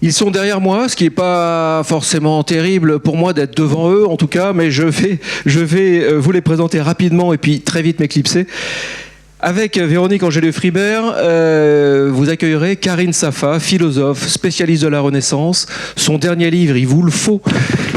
Ils sont derrière moi, ce qui n'est pas forcément terrible pour moi d'être devant eux, en tout cas, mais je vais vous les présenter rapidement et puis très vite m'éclipser. Avec Véronique Angéleux-Fribert, vous accueillerez Karine Safa, philosophe, spécialiste de la Renaissance. Son dernier livre, Il vous le faut.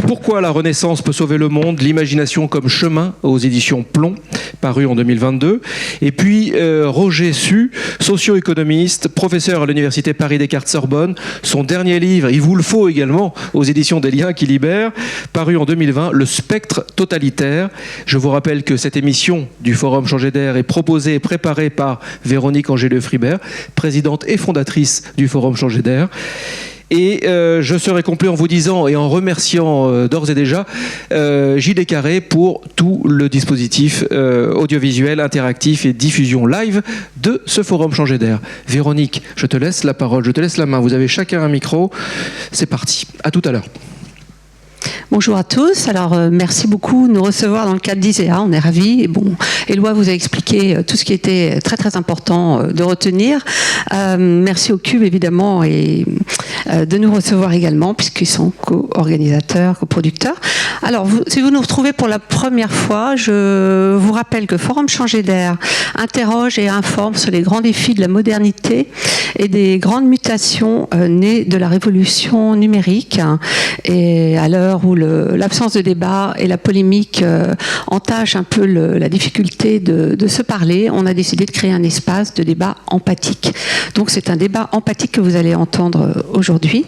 Pourquoi la Renaissance peut sauver le monde, l'imagination comme chemin, aux éditions Plomb, paru en 2022. Et puis Roger Su, socio-économiste, professeur à l'université Paris-Descartes-Sorbonne. Son dernier livre, Il vous le faut également, aux éditions des Liens qui libèrent, paru en 2020, Le spectre totalitaire. Je vous rappelle que cette émission du Forum Changer d'air est proposée et préparée par Véronique Angéleux-Fribert, présidente et fondatrice du Forum Changer d'air. Et je serai complet en vous disant et en remerciant d'ores et déjà JD Carré pour tout le dispositif audiovisuel, interactif et diffusion live de ce Forum Changer d'air. Véronique, je te laisse la parole, je te laisse la main. Vous avez chacun un micro. C'est parti. À tout à l'heure. Bonjour à tous. Alors, merci beaucoup de nous recevoir dans le cadre d'ISEA. On est ravis. Et bon, Éloi vous a expliqué tout ce qui était très, très important de retenir. Merci au CUBE, évidemment, et de nous recevoir également, puisqu'ils sont co-organisateurs, coproducteurs. Alors, si vous nous retrouvez pour la première fois, je vous rappelle que Forum Changer d'air interroge et informe sur les grands défis de la modernité et des grandes mutations nées de la révolution numérique. Et à l'heure où l'absence de débat et la polémique entachent un peu la difficulté de se parler, on a décidé de créer un espace de débat empathique. Donc c'est un débat empathique que vous allez entendre aujourd'hui.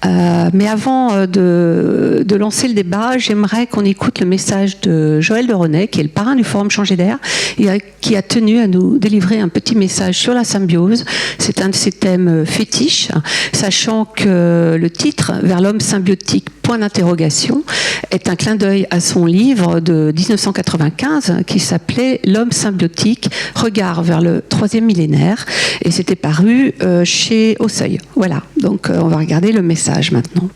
Mais avant de lancer le débat, j'aimerais qu'on écoute le message de Joël de René, qui est le parrain du Forum Changer d'air, qui a tenu à nous délivrer un petit message sur la symbiose. C'est un de ses thèmes fétiches, sachant que le titre « Vers l'homme symbiotique, point d'interrogation » est un clin d'œil à son livre de 1995 qui s'appelait « L'homme symbiotique, regard vers le troisième millénaire » et c'était paru chez Au Seuil. Voilà, donc on va regarder le message maintenant.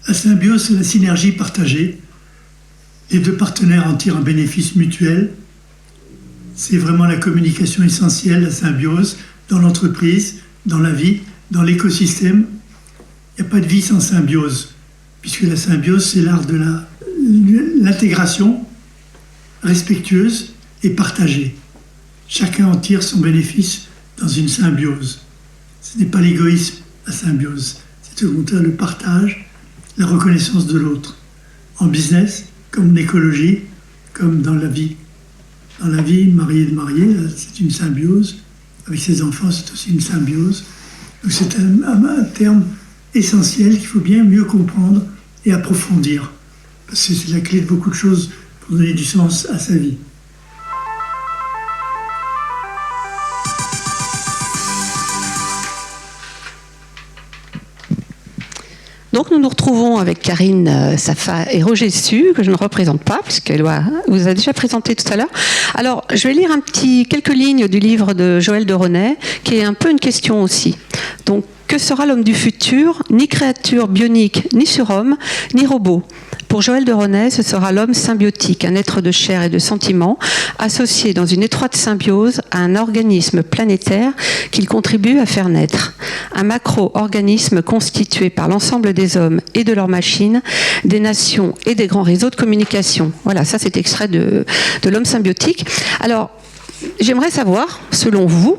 La symbiose, c'est la synergie partagée. Les deux partenaires en tirent un bénéfice mutuel. C'est vraiment la communication essentielle, la symbiose, dans l'entreprise, dans la vie, dans l'écosystème. Il n'y a pas de vie sans symbiose, puisque la symbiose, c'est l'art de l'intégration respectueuse et partagée. Chacun en tire son bénéfice dans une symbiose. Ce n'est pas l'égoïsme, la symbiose. C'est au contraire le partage, la reconnaissance de l'autre. En business, comme en écologie, comme dans la vie. Dans la vie, marié de marié, c'est une symbiose. Avec ses enfants, c'est aussi une symbiose. Donc c'est un terme essentiel qu'il faut bien mieux comprendre et approfondir. Parce que c'est la clé de beaucoup de choses pour donner du sens à sa vie. Donc nous nous retrouvons avec Karine Safa et Roger Su, que je ne représente pas, puisqu'elle vous a déjà présenté tout à l'heure. Alors, je vais lire quelques lignes du livre de Joël de René, qui est un peu une question aussi. Donc, que sera l'homme du futur? Ni créature bionique, ni surhomme, ni robot. Pour Joël de René, ce sera l'homme symbiotique, un être de chair et de sentiments, associé dans une étroite symbiose à un organisme planétaire qu'il contribue à faire naître. Un macro-organisme constitué par l'ensemble des hommes et de leurs machines, des nations et des grands réseaux de communication. Voilà, ça c'est extrait de l'homme symbiotique. Alors, j'aimerais savoir, selon vous,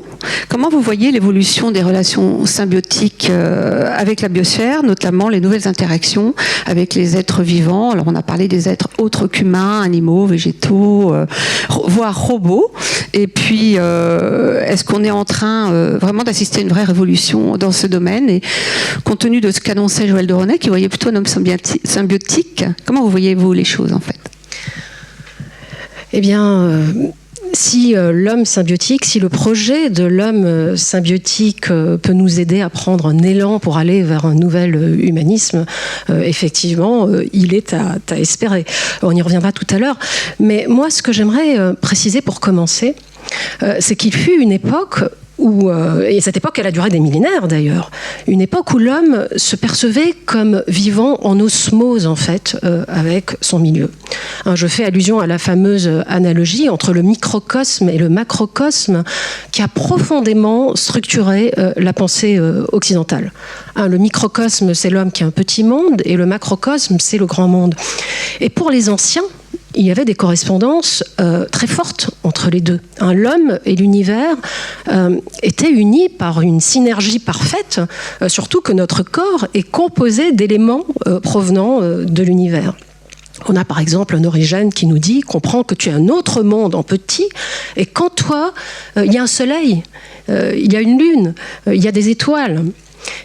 comment vous voyez l'évolution des relations symbiotiques avec la biosphère, notamment les nouvelles interactions avec les êtres vivants. Alors on a parlé des êtres autres qu'humains, animaux, végétaux, voire robots. Et puis, est-ce qu'on est en train vraiment d'assister à une vraie révolution dans ce domaine? Et compte tenu de ce qu'annonçait Joël de René, qui voyait plutôt un homme symbiotique, comment vous voyez-vous les choses en fait? Eh bien... Si l'homme symbiotique, si le projet de l'homme symbiotique peut nous aider à prendre un élan pour aller vers un nouvel humanisme, effectivement, il est à espérer. On y reviendra tout à l'heure. Mais moi, ce que j'aimerais préciser pour commencer, c'est qu'il fut une époque et cette époque, elle a duré des millénaires d'ailleurs, une époque où l'homme se percevait comme vivant en osmose en fait avec son milieu. Je fais allusion à la fameuse analogie entre le microcosme et le macrocosme qui a profondément structuré la pensée occidentale. Le microcosme, c'est l'homme qui est un petit monde, et le macrocosme, c'est le grand monde. Et pour les anciens, il y avait des correspondances très fortes entre les deux. L'homme et l'univers étaient unis par une synergie parfaite, surtout que notre corps est composé d'éléments provenant de l'univers. On a par exemple un Origène qui nous dit « Comprends que tu es un autre monde en petit, et qu'en toi, il y a un soleil, il y a une lune, il y a des étoiles ».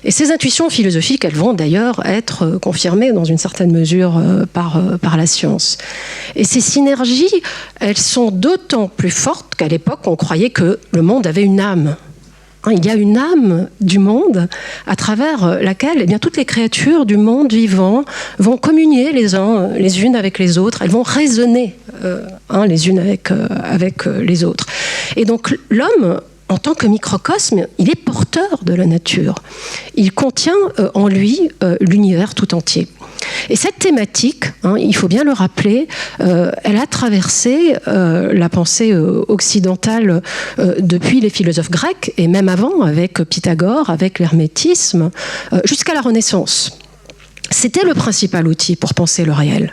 Et ces intuitions philosophiques, elles vont d'ailleurs être confirmées dans une certaine mesure par la science. Et ces synergies, elles sont d'autant plus fortes qu'à l'époque, on croyait que le monde avait une âme. Il y a une âme du monde à travers laquelle toutes les créatures du monde vivant vont communier les unes avec les autres, elles vont raisonner les unes avec les autres. Et donc l'homme, en tant que microcosme, il est porteur de la nature. Il contient en lui l'univers tout entier. Et cette thématique, il faut bien le rappeler, elle a traversé la pensée occidentale depuis les philosophes grecs, et même avant, avec Pythagore, avec l'hermétisme, jusqu'à la Renaissance. C'était le principal outil pour penser le réel.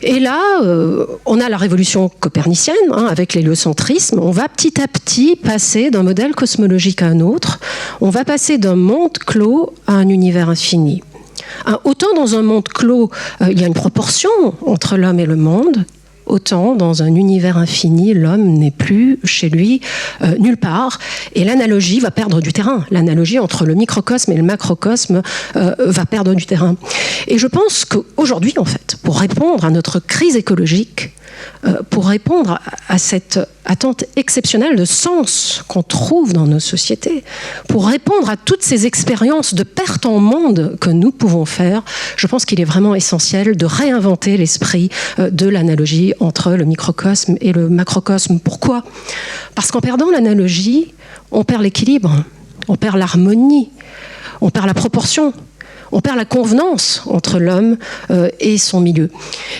Et là, on a la révolution copernicienne, avec l'héliocentrisme. On va petit à petit passer d'un modèle cosmologique à un autre. On va passer d'un monde clos à un univers infini. Autant dans un monde clos, il y a une proportion entre l'homme et le monde, autant dans un univers infini, l'homme n'est plus chez lui nulle part. Et l'analogie va perdre du terrain. L'analogie entre le microcosme et le macrocosme va perdre du terrain. Et je pense qu'aujourd'hui, en fait, pour répondre à notre crise écologique, pour répondre à cette attente exceptionnelle de sens qu'on trouve dans nos sociétés, pour répondre à toutes ces expériences de perte en monde que nous pouvons faire, je pense qu'il est vraiment essentiel de réinventer l'esprit de l'analogie entre le microcosme et le macrocosme. Pourquoi ? Parce qu'en perdant l'analogie, on perd l'équilibre, on perd l'harmonie, on perd la proportion. On perd la convenance entre l'homme et son milieu.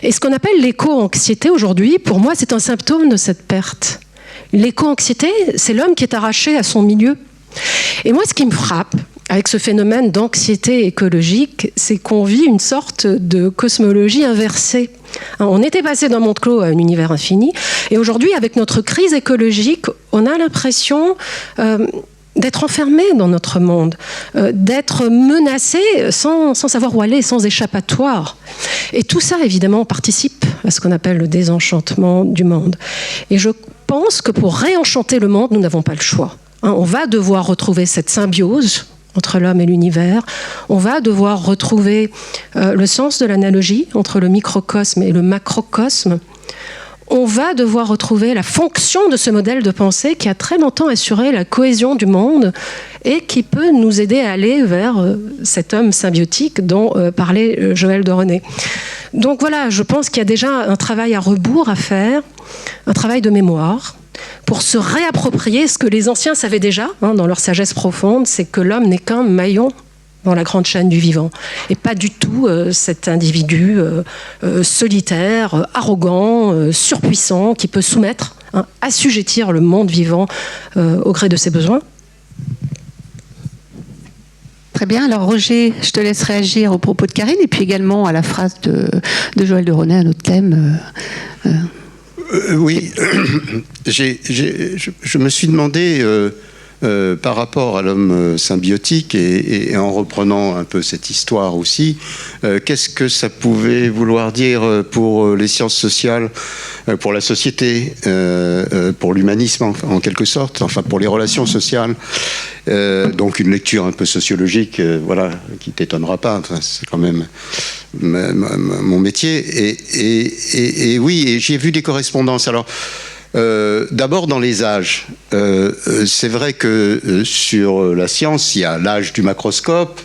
Et ce qu'on appelle l'éco-anxiété aujourd'hui, pour moi, c'est un symptôme de cette perte. L'éco-anxiété, c'est l'homme qui est arraché à son milieu. Et moi, ce qui me frappe avec ce phénomène d'anxiété écologique, c'est qu'on vit une sorte de cosmologie inversée. On était passé d'un monde clos à un univers infini, et aujourd'hui, avec notre crise écologique, on a l'impression d'être enfermé dans notre monde, d'être menacé sans savoir où aller, sans échappatoire. Et tout ça, évidemment, participe à ce qu'on appelle le désenchantement du monde. Et je pense que pour réenchanter le monde, nous n'avons pas le choix. On va devoir retrouver cette symbiose entre l'homme et l'univers. On va devoir retrouver le sens de l'analogie entre le microcosme et le macrocosme. On va devoir retrouver la fonction de ce modèle de pensée qui a très longtemps assuré la cohésion du monde et qui peut nous aider à aller vers cet homme symbiotique dont parlait Joël de René. Donc voilà, je pense qu'il y a déjà un travail à rebours à faire, un travail de mémoire, pour se réapproprier ce que les anciens savaient déjà, dans leur sagesse profonde, c'est que l'homme n'est qu'un maillon dans la grande chaîne du vivant, et pas du tout cet individu solitaire, arrogant, surpuissant, qui peut soumettre, assujettir le monde vivant au gré de ses besoins. Très bien, alors Roger, je te laisse réagir aux propos de Karine, et puis également à la phrase de Joël de René, à notre thème. Oui, je me suis demandé... par rapport à l'homme symbiotique et en reprenant un peu cette histoire aussi, qu'est-ce que ça pouvait vouloir dire pour les sciences sociales, pour la société, pour l'humanisme en quelque sorte, enfin pour les relations sociales. Donc une lecture un peu sociologique, voilà, qui t'étonnera pas, enfin, c'est quand même mon métier. Et oui, et j'ai vu des correspondances. Alors, d'abord dans les âges, c'est vrai que sur la science, il y a l'âge du macroscope,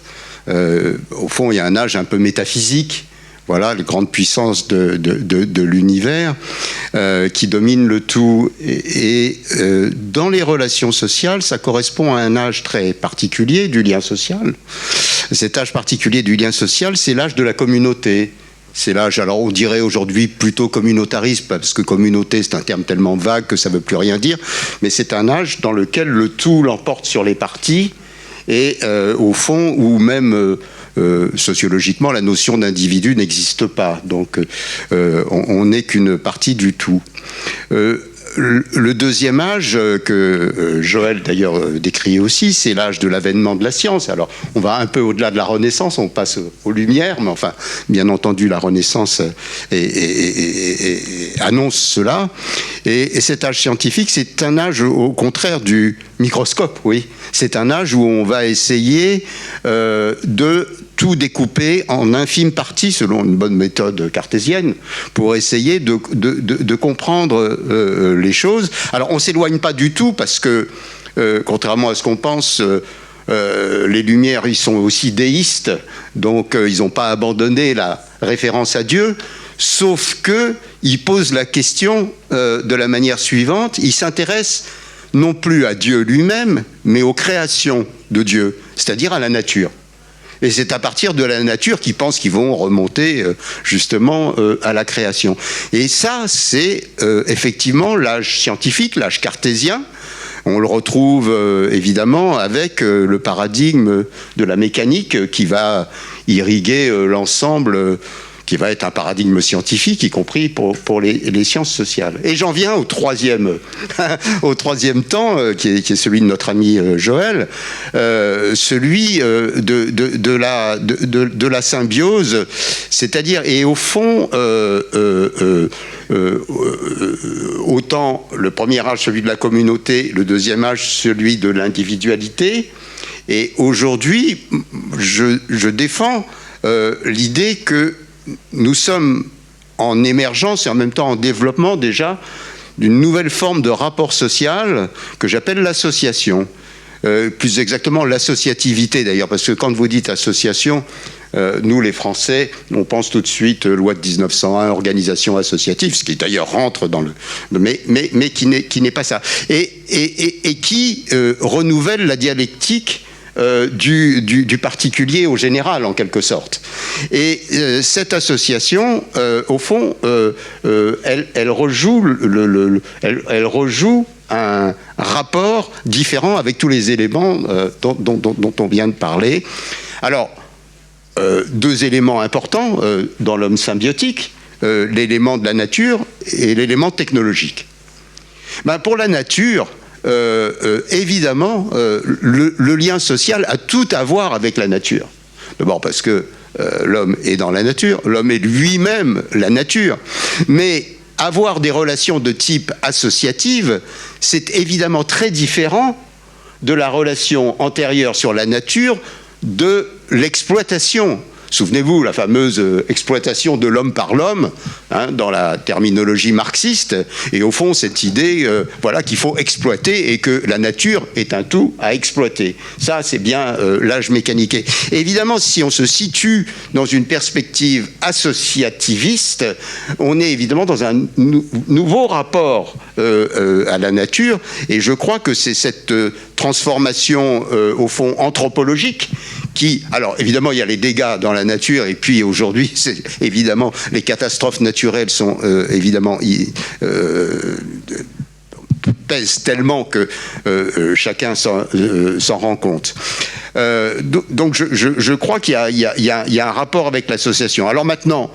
au fond il y a un âge un peu métaphysique, voilà, les grandes puissances de l'univers qui dominent le tout. Et dans les relations sociales, ça correspond à un âge très particulier du lien social. Cet âge particulier du lien social, c'est l'âge de la communauté. C'est l'âge, alors on dirait aujourd'hui plutôt communautarisme, parce que communauté c'est un terme tellement vague que ça ne veut plus rien dire, mais c'est un âge dans lequel le tout l'emporte sur les parties, et au fond, où même sociologiquement la notion d'individu n'existe pas, donc on n'est qu'une partie du tout. Le deuxième âge que Joël d'ailleurs décrit aussi, c'est l'âge de l'avènement de la science. Alors on va un peu au-delà de la Renaissance, on passe aux Lumières, mais enfin bien entendu la Renaissance annonce cela. Et cet âge scientifique, c'est un âge au contraire du microscope, oui. C'est un âge où on va essayer de tout découper en infimes parties, selon une bonne méthode cartésienne, pour essayer de comprendre les choses. Alors, on ne s'éloigne pas du tout, parce que, contrairement à ce qu'on pense, les Lumières, ils sont aussi déistes, donc ils n'ont pas abandonné la référence à Dieu, sauf qu'ils posent la question de la manière suivante. Ils s'intéressent non plus à Dieu lui-même, mais aux créations de Dieu, c'est-à-dire à la nature. Et c'est à partir de la nature qu'ils pensent qu'ils vont remonter justement à la création. Et ça, c'est effectivement l'âge scientifique, l'âge cartésien. On le retrouve évidemment avec le paradigme de la mécanique qui va irriguer l'ensemble, qui va être un paradigme scientifique, y compris pour les sciences sociales. Et j'en viens au troisième temps, qui est celui de notre ami Joël, celui de la symbiose, c'est-à-dire, et au fond, autant le premier âge, celui de la communauté, le deuxième âge, celui de l'individualité, et aujourd'hui, je défends l'idée que nous sommes en émergence et en même temps en développement déjà d'une nouvelle forme de rapport social que j'appelle l'association. Plus exactement l'associativité d'ailleurs, parce que quand vous dites association, nous les Français, on pense tout de suite loi de 1901, organisation associative, ce qui d'ailleurs rentre dans le... mais qui n'est pas ça. Et qui renouvelle la dialectique du particulier au général, en quelque sorte. Et cette association, au fond, elle rejoue un rapport différent avec tous les éléments dont on vient de parler. Alors, deux éléments importants dans l'homme symbiotique, l'élément de la nature et l'élément technologique. Ben, pour la nature, évidemment, le lien social a tout à voir avec la nature. D'abord parce que l'homme est dans la nature, l'homme est lui-même la nature. Mais avoir des relations de type associative, c'est évidemment très différent de la relation antérieure sur la nature de l'exploitation. Souvenez-vous, la fameuse exploitation de l'homme par l'homme, hein, dans la terminologie marxiste, et au fond cette idée voilà, qu'il faut exploiter et que la nature est un tout à exploiter. Ça, c'est bien l'âge mécanique. Et évidemment, si on se situe dans une perspective associativiste, on est évidemment dans un nouveau rapport à la nature, et je crois que c'est cette transformation, au fond, anthropologique qui, alors évidemment, il y a les dégâts dans la nature, et puis aujourd'hui, évidemment, les catastrophes naturelles sont évidemment pèsent tellement que chacun s'en rend compte. Donc je crois qu'il y a un rapport avec l'association. Alors maintenant,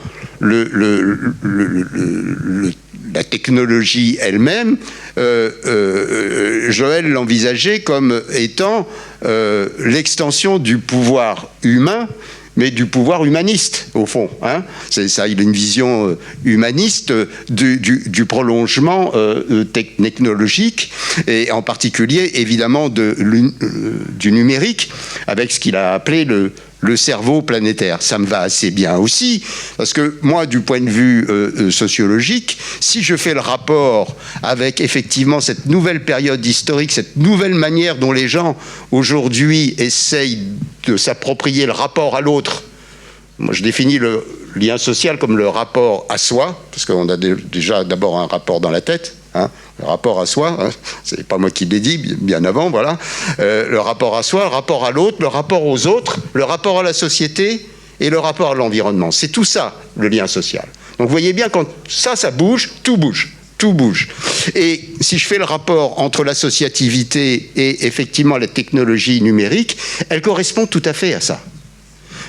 la technologie elle-même, Joël l'envisageait comme étant l'extension du pouvoir humain, mais du pouvoir humaniste, au fond. Hein. C'est ça, il a une vision humaniste du prolongement technologique, et en particulier, évidemment, du numérique, avec ce qu'il a appelé le cerveau planétaire. Ça me va assez bien aussi, parce que moi, du point de vue sociologique, si je fais le rapport avec effectivement cette nouvelle période historique, cette nouvelle manière dont les gens aujourd'hui essayent de s'approprier le rapport à l'autre, moi je définis lien social comme le rapport à soi, parce qu'on a déjà d'abord un rapport dans la tête, hein, le rapport à soi, hein, c'est pas moi qui l'ai dit, bien avant, voilà. Le rapport à soi, le rapport à l'autre, le rapport aux autres, le rapport à la société et le rapport à l'environnement. C'est tout ça, le lien social. Donc vous voyez bien, quand ça bouge, tout bouge. Tout bouge. Et si je fais le rapport entre l'associativité et effectivement la technologie numérique, elle correspond tout à fait à ça.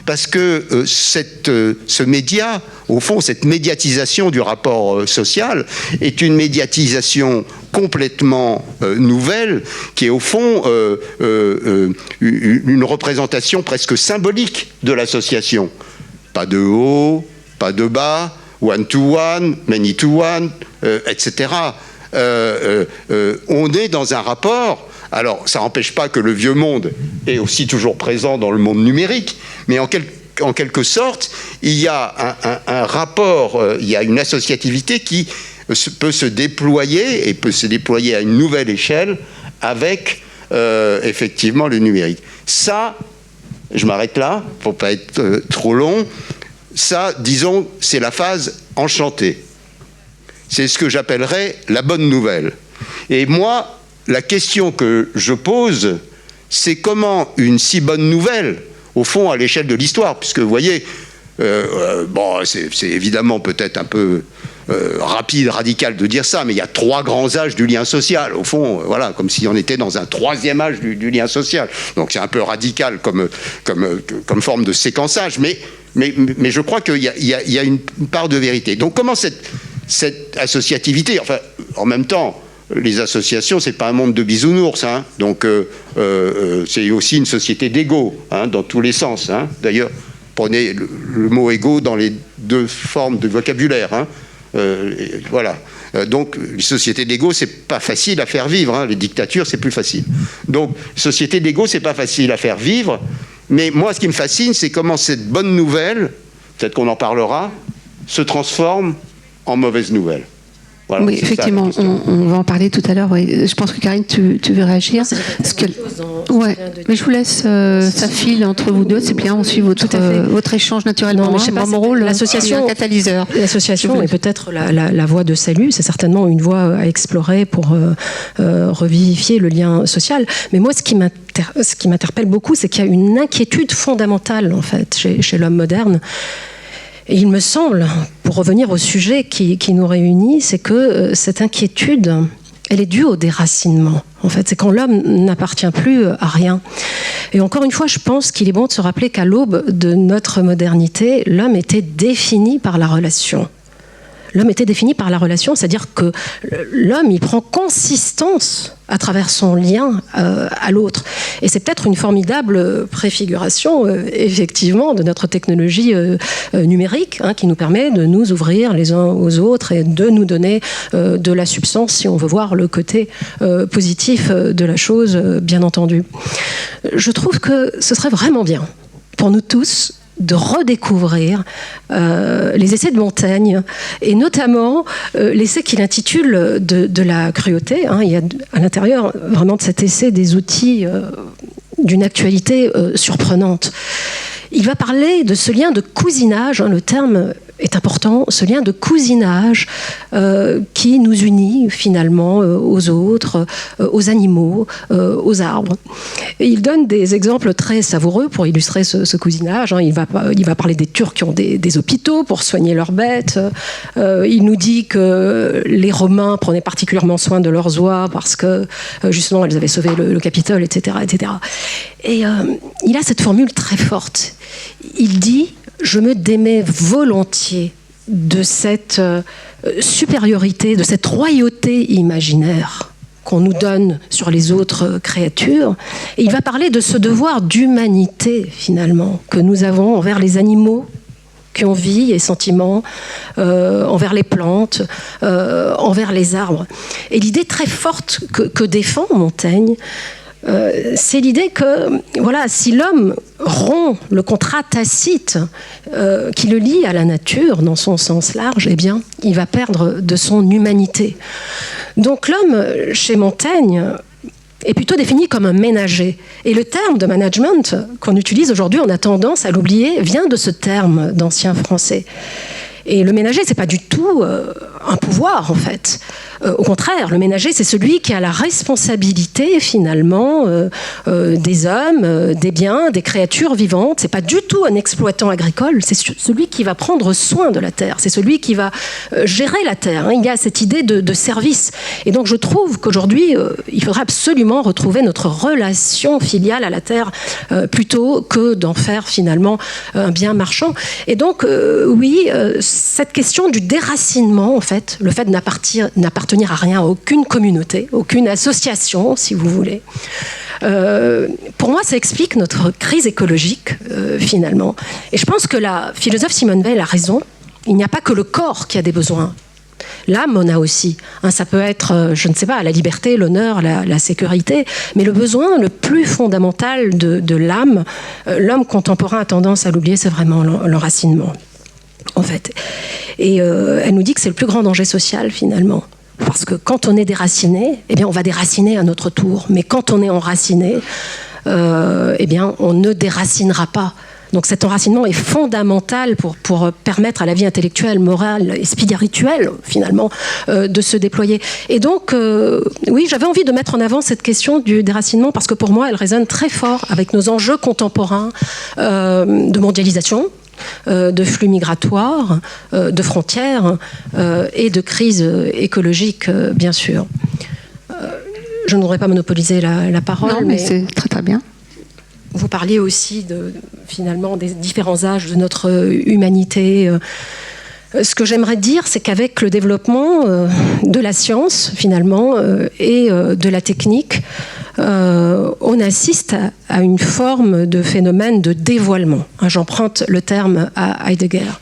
Parce que ce média, au fond, cette médiatisation du rapport social est une médiatisation complètement nouvelle, qui est au fond une représentation presque symbolique de l'association. Pas de haut, pas de bas, one-to-one, many-to-one, etc. On est dans un rapport. Alors, ça n'empêche pas que le vieux monde est aussi toujours présent dans le monde numérique, mais en quelque sorte, il y a un rapport, il y a une associativité qui peut se déployer, et peut se déployer à une nouvelle échelle avec, effectivement, le numérique. Ça, je m'arrête là, pour ne pas être trop long. Ça, disons, c'est la phase enchantée. C'est ce que j'appellerais la bonne nouvelle. Et moi, la question que je pose, c'est comment une si bonne nouvelle, au fond, à l'échelle de l'histoire, puisque vous voyez, bon, c'est évidemment peut-être un peu rapide, radical de dire ça, mais il y a 3 grands âges du lien social, au fond, voilà, comme si on était dans un 3e âge du lien social. Donc c'est un peu radical comme forme de séquençage, mais je crois qu'il y a une part de vérité. Donc comment cette associativité, enfin, en même temps, les associations, c'est pas un monde de bisounours, hein, donc c'est aussi une société d'ego, hein, dans tous les sens. Hein. D'ailleurs, prenez le mot égo dans les 2 formes de vocabulaire. Hein. Voilà. Donc, les sociétés d'ego, c'est pas facile à faire vivre. Hein. Les dictatures, c'est plus facile. Donc, société d'ego, c'est pas facile à faire vivre. Mais moi, ce qui me fascine, c'est comment cette bonne nouvelle, peut-être qu'on en parlera, se transforme en mauvaise nouvelle. Voilà, oui, effectivement, on va en parler tout à l'heure. Oui. Je pense que Karine, tu veux réagir. Ouais, mais je vous laisse, ça file entre vous deux. C'est bien, on suit votre échange naturellement. Non, je sais pas, mon rôle, l'association, un catalyseur. L'association est peut-être la voie de salut. C'est certainement une voie à explorer pour revivifier le lien social. Mais moi, ce qui m'interpelle beaucoup, c'est qu'il y a une inquiétude fondamentale, en fait, chez l'homme moderne. Et il me semble, pour revenir au sujet qui nous réunit, c'est que cette inquiétude, elle est due au déracinement. En fait, c'est quand l'homme n'appartient plus à rien. Et encore une fois, je pense qu'il est bon de se rappeler qu'à l'aube de notre modernité, l'homme était défini par la relation. L'homme était défini par la relation, c'est-à-dire que l'homme, il prend consistance à travers son lien à l'autre. Et c'est peut-être une formidable préfiguration, effectivement, de notre technologie numérique, hein, qui nous permet de nous ouvrir les uns aux autres et de nous donner de la substance, si on veut voir le côté positif de la chose, bien entendu. Je trouve que ce serait vraiment bien, pour nous tous, de redécouvrir les essais de Montaigne, et notamment l'essai qu'il intitule de la cruauté. Hein. Il y a à l'intérieur vraiment de cet essai des outils d'une actualité surprenante. Il va parler de ce lien de cousinage, hein, le terme est important, ce lien de cousinage qui nous unit finalement aux autres, aux animaux, aux arbres. Et il donne des exemples très savoureux pour illustrer ce cousinage. Hein. Il va parler des Turcs qui ont des hôpitaux pour soigner leurs bêtes. Il nous dit que les Romains prenaient particulièrement soin de leurs oies parce que justement elles avaient sauvé le Capitole, etc., etc. Et il a cette formule très forte. Il dit: je me démets volontiers de cette supériorité, de cette royauté imaginaire qu'on nous donne sur les autres créatures. Et il va parler de ce devoir d'humanité, finalement, que nous avons envers les animaux qui ont vie et sentiments, envers les plantes, envers les arbres. Et l'idée très forte que défend Montaigne, c'est l'idée que, voilà, si l'homme rompt le contrat tacite qui le lie à la nature dans son sens large, eh bien, il va perdre de son humanité. Donc l'homme, chez Montaigne, est plutôt défini comme un ménager. Et le terme de management qu'on utilise aujourd'hui, on a tendance à l'oublier, vient de ce terme d'ancien français. Et le ménager, c'est pas du tout un pouvoir, en fait. Au contraire, le ménager, c'est celui qui a la responsabilité, finalement, des hommes, des biens, des créatures vivantes. C'est pas du tout un exploitant agricole, c'est celui qui va prendre soin de la terre, c'est celui qui va gérer la terre. Il y a cette idée de service. Et donc, je trouve qu'aujourd'hui, il faudrait absolument retrouver notre relation filiale à la terre, plutôt que d'en faire, finalement, un bien marchand. Et donc, oui, cette question du déracinement, en fait, le fait de n'appartenir à rien, à aucune communauté, aucune association, si vous voulez. Pour moi, ça explique notre crise écologique, finalement. Et je pense que la philosophe Simone Veil a raison. Il n'y a pas que le corps qui a des besoins. L'âme en a aussi. Ça peut être, je ne sais pas, la liberté, l'honneur, la sécurité. Mais le besoin le plus fondamental de l'âme, l'homme contemporain a tendance à l'oublier, c'est vraiment l'enracinement, en fait. Et elle nous dit que c'est le plus grand danger social, finalement. Parce que quand on est déraciné, eh bien, on va déraciner à notre tour. Mais quand on est enraciné, eh bien, on ne déracinera pas. Donc cet enracinement est fondamental pour permettre à la vie intellectuelle, morale et spirituelle, finalement, de se déployer. Et donc, oui, j'avais envie de mettre en avant cette question du déracinement parce que pour moi, elle résonne très fort avec nos enjeux contemporains de mondialisation, de flux migratoires, de frontières et de crise écologique, bien sûr. Je ne voudrais pas monopoliser la parole. Non, mais c'est très très bien. Vous parliez aussi finalement des différents âges de notre humanité. Ce que j'aimerais dire, c'est qu'avec le développement de la science, finalement, et de la technique, on assiste à une forme de phénomène de dévoilement. J'emprunte le terme à Heidegger.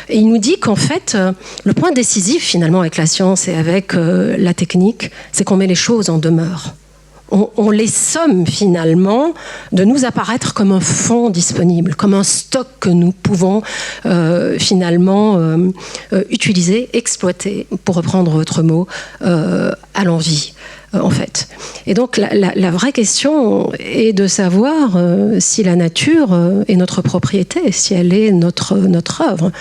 Et il nous dit qu'en fait, le point décisif, finalement, avec la science et avec la technique, c'est qu'on met les choses en demeure. On les somme finalement de nous apparaître comme un fonds disponible, comme un stock que nous pouvons finalement utiliser, exploiter, pour reprendre votre mot, à l'envi, en fait. Et donc la vraie question est de savoir si la nature est notre propriété, si elle est notre œuvre.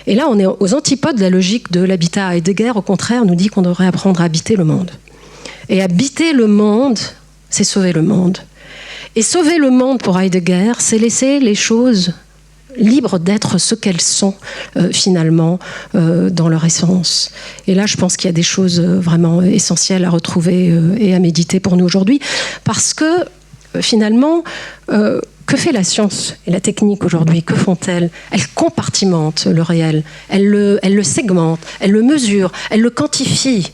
Et là, on est aux antipodes de la logique de l'habitat. Heidegger, au contraire, nous dit qu'on devrait apprendre à habiter le monde. Et habiter le monde, c'est sauver le monde. Et sauver le monde, pour Heidegger, c'est laisser les choses libres d'être ce qu'elles sont, finalement, dans leur essence. Et là, je pense qu'il y a des choses vraiment essentielles à retrouver et à méditer pour nous aujourd'hui. Parce que, finalement, que fait la science et la technique aujourd'hui? Que font-elles? Elles compartimentent le réel, elles le segmentent, elles le mesurent, elles le quantifient.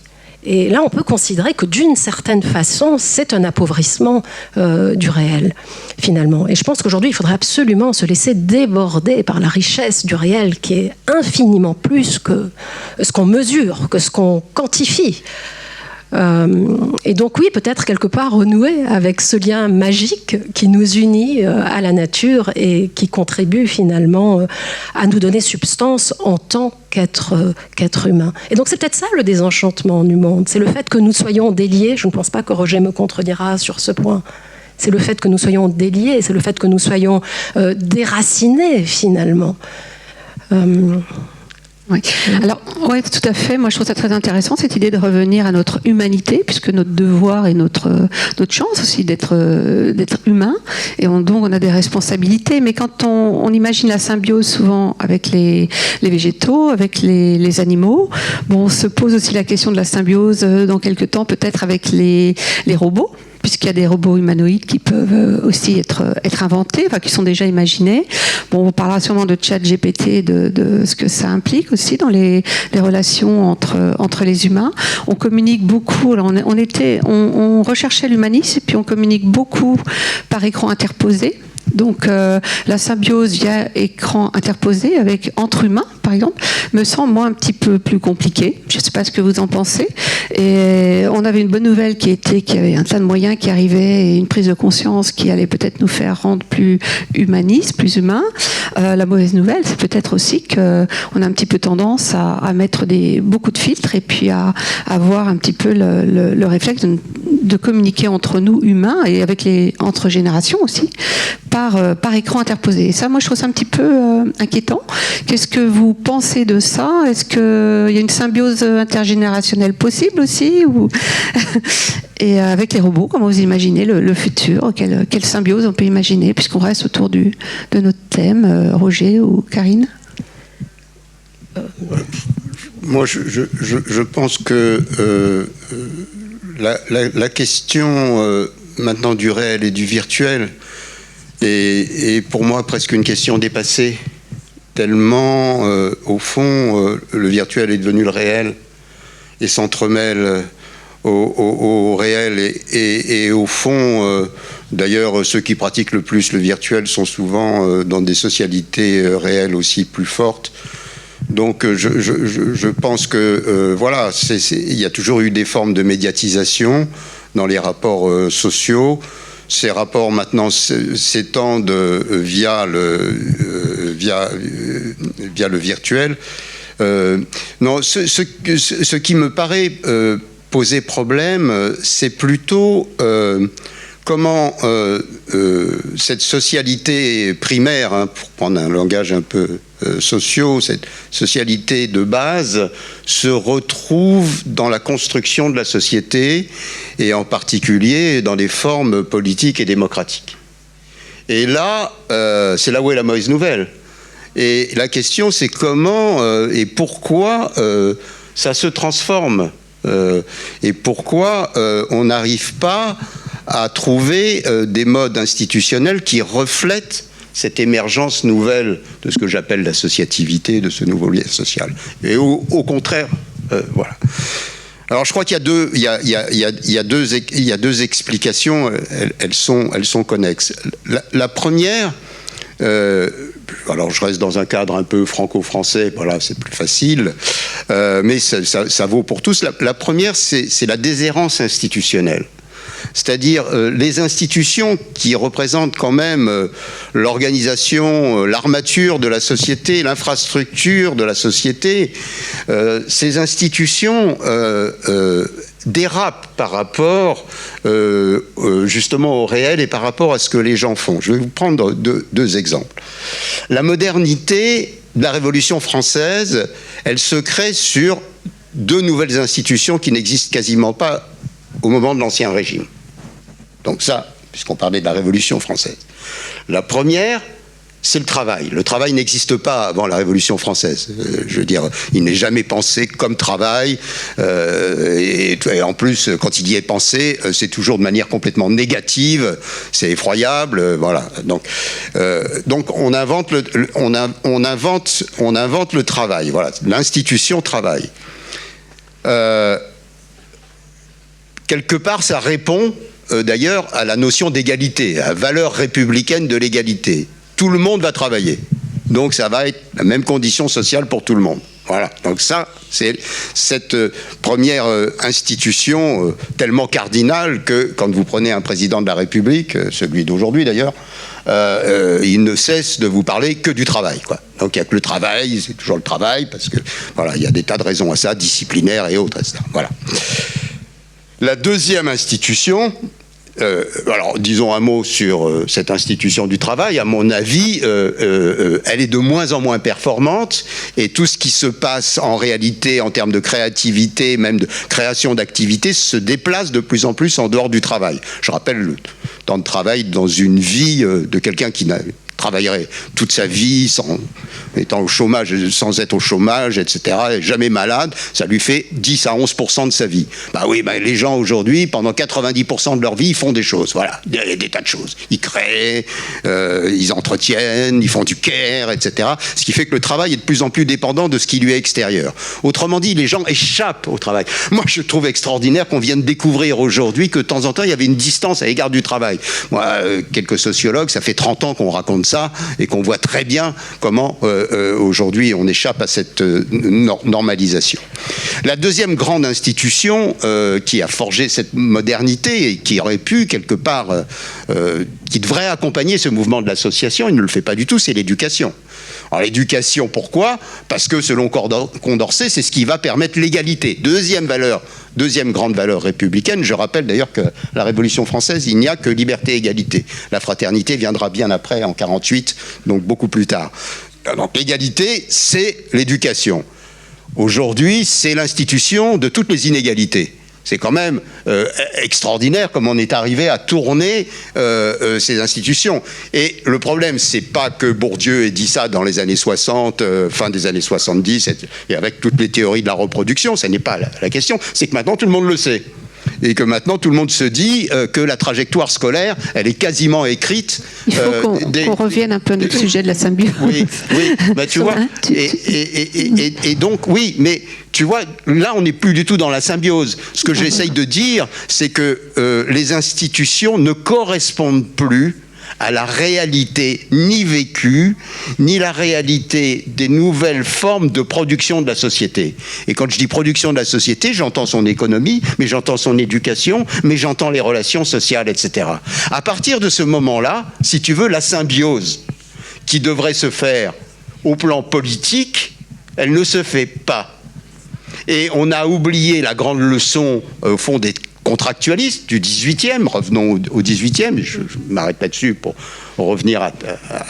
Et là, on peut considérer que d'une certaine façon, c'est un appauvrissement du réel, finalement. Et je pense qu'aujourd'hui, il faudrait absolument se laisser déborder par la richesse du réel, qui est infiniment plus que ce qu'on mesure, que ce qu'on quantifie. Et donc oui, peut-être quelque part renouer avec ce lien magique qui nous unit à la nature et qui contribue finalement à nous donner substance en tant qu'être humain. Et donc c'est peut-être ça le désenchantement du monde, c'est le fait que nous soyons déliés. Je ne pense pas que Roger me contredira sur ce point. C'est le fait que nous soyons déliés, c'est le fait que nous soyons déracinés finalement. Oui. Alors, oui, tout à fait. Moi, je trouve ça très intéressant, cette idée de revenir à notre humanité, puisque notre devoir et notre chance aussi d'être humain. Et donc, on a des responsabilités. Mais quand on imagine la symbiose souvent avec les végétaux, avec les animaux, bon, on se pose aussi la question de la symbiose dans quelques temps, peut-être avec les robots, puisqu'il y a des robots humanoïdes qui peuvent aussi être inventés, enfin qui sont déjà imaginés. Bon, on parlera sûrement de ChatGPT, de ce que ça implique aussi dans les relations entre les humains. On communique beaucoup. Alors on recherchait l'humanisme et puis on communique beaucoup par écran interposé. Donc la symbiose via écran interposé entre humains, par exemple, me semble moi un petit peu plus compliquée. Je ne sais pas ce que vous en pensez. Et on avait une bonne nouvelle qui était qu'il y avait un tas de moyens qui arrivaient et une prise de conscience qui allait peut-être nous faire rendre plus humanistes, plus humains. La mauvaise nouvelle, c'est peut-être aussi qu'on a un petit peu tendance à mettre beaucoup de filtres et puis à avoir un petit peu le réflexe de communiquer entre nous humains et entre générations aussi par écran interposé. Et ça, moi, je trouve ça un petit peu inquiétant. Qu'est-ce que vous pensez de ça? Est-ce qu'il y a une symbiose intergénérationnelle possible aussi Et avec les robots, comment vous imaginez le futur? Quelle symbiose on peut imaginer, puisqu'on reste autour de notre thème, Roger ou Karine? Moi, je pense que la question maintenant du réel et du virtuel est pour moi presque une question dépassée, tellement au fond le virtuel est devenu le réel et s'entremêle au réel et au fond, d'ailleurs ceux qui pratiquent le plus le virtuel sont souvent dans des socialités réelles aussi plus fortes. Donc je pense que voilà, il y a toujours eu des formes de médiatisation dans les rapports sociaux. Ces rapports maintenant s'étendent via le virtuel. Non, ce qui me paraît poser problème, c'est plutôt comment cette socialité primaire, hein, pour prendre un langage un peu sociaux, cette socialité de base se retrouve dans la construction de la société et en particulier dans des formes politiques et démocratiques. Et là, c'est là où est la mauvaise nouvelle. Et la question, c'est comment et pourquoi ça se transforme et pourquoi on n'arrive pas à trouver des modes institutionnels qui reflètent cette émergence nouvelle de ce que j'appelle l'associativité, de ce nouveau lien social. Et au contraire, voilà. Alors je crois qu'il y a deux explications, elles sont connexes. La première, alors je reste dans un cadre un peu franco-français, voilà, c'est plus facile, mais ça vaut pour tous. La première, c'est la déshérence institutionnelle. C'est-à-dire les institutions qui représentent quand même l'organisation, l'armature de la société, l'infrastructure de la société, ces institutions dérapent par rapport justement au réel et par rapport à ce que les gens font. Je vais vous prendre deux exemples. La modernité de la Révolution française, elle se crée sur deux nouvelles institutions qui n'existent quasiment pas au moment de l'Ancien Régime. Donc ça, puisqu'on parlait de la Révolution française. La première, c'est le travail. Le travail n'existe pas avant la Révolution française. Je veux dire, il n'est jamais pensé comme travail. Et en plus, quand il y est pensé, c'est toujours de manière complètement négative. C'est effroyable. Voilà. Donc on invente le travail. Voilà. L'institution travail. Quelque part, ça répond d'ailleurs à la notion d'égalité, à la valeur républicaine de l'égalité. Tout le monde va travailler. Donc ça va être la même condition sociale pour tout le monde. Voilà. Donc ça, c'est cette première institution tellement cardinale que quand vous prenez un président de la République, celui d'aujourd'hui d'ailleurs, il ne cesse de vous parler que du travail, quoi. Donc il n'y a que le travail, c'est toujours le travail, parce que voilà, il y a des tas de raisons à ça, disciplinaires et autres, etc. Voilà. La deuxième institution, alors disons un mot sur cette institution du travail, à mon avis, elle est de moins en moins performante et tout ce qui se passe en réalité en termes de créativité, même de création d'activités, se déplace de plus en plus en dehors du travail. Je rappelle le temps de travail dans une vie de quelqu'un qui travaillerait toute sa vie sans être au chômage, etc., et jamais malade, ça lui fait 10 à 11% de sa vie. Bah oui, bah les gens aujourd'hui, pendant 90% de leur vie, ils font des choses, voilà, des tas de choses. Ils créent, ils entretiennent, ils font du care, etc. Ce qui fait que le travail est de plus en plus dépendant de ce qui lui est extérieur. Autrement dit, les gens échappent au travail. Moi, je trouve extraordinaire qu'on vienne découvrir aujourd'hui que de temps en temps, il y avait une distance à l'égard du travail. Moi, quelques sociologues, ça fait 30 ans qu'on raconte ça et qu'on voit très bien comment aujourd'hui on échappe à cette normalisation. La deuxième grande institution qui a forgé cette modernité et qui aurait pu quelque part, qui devrait accompagner ce mouvement de l'association, il ne le fait pas du tout, c'est l'éducation. Alors l'éducation, pourquoi? Parce que selon Condorcet, c'est ce qui va permettre l'égalité. Deuxième grande valeur républicaine. Je rappelle d'ailleurs que la Révolution française, il n'y a que liberté et égalité. La fraternité viendra bien après, en 48, donc beaucoup plus tard. Donc l'égalité, c'est l'éducation. Aujourd'hui, c'est l'institution de toutes les inégalités. C'est quand même extraordinaire comme on est arrivé à tourner ces institutions. Et le problème, c'est pas que Bourdieu ait dit ça dans les années 60, fin des années 70, et avec toutes les théories de la reproduction, ça n'est pas la question. C'est que maintenant, tout le monde le sait. Et que maintenant, tout le monde se dit que la trajectoire scolaire, elle est quasiment écrite. Il faut qu'on revienne un peu au sujet de la symbiose. Oui, bah, tu vois. Et donc, oui, mais tu vois, là, on n'est plus du tout dans la symbiose. Ce que j'essaye de dire, c'est que les institutions ne correspondent plus à la réalité ni vécue, ni la réalité des nouvelles formes de production de la société. Et quand je dis production de la société, j'entends son économie, mais j'entends son éducation, mais j'entends les relations sociales, etc. À partir de ce moment-là, si tu veux, la symbiose qui devrait se faire au plan politique, elle ne se fait pas. Et on a oublié la grande leçon, au fond, des contractualistes du 18e, revenons au 18e, je m'arrête là-dessus pour revenir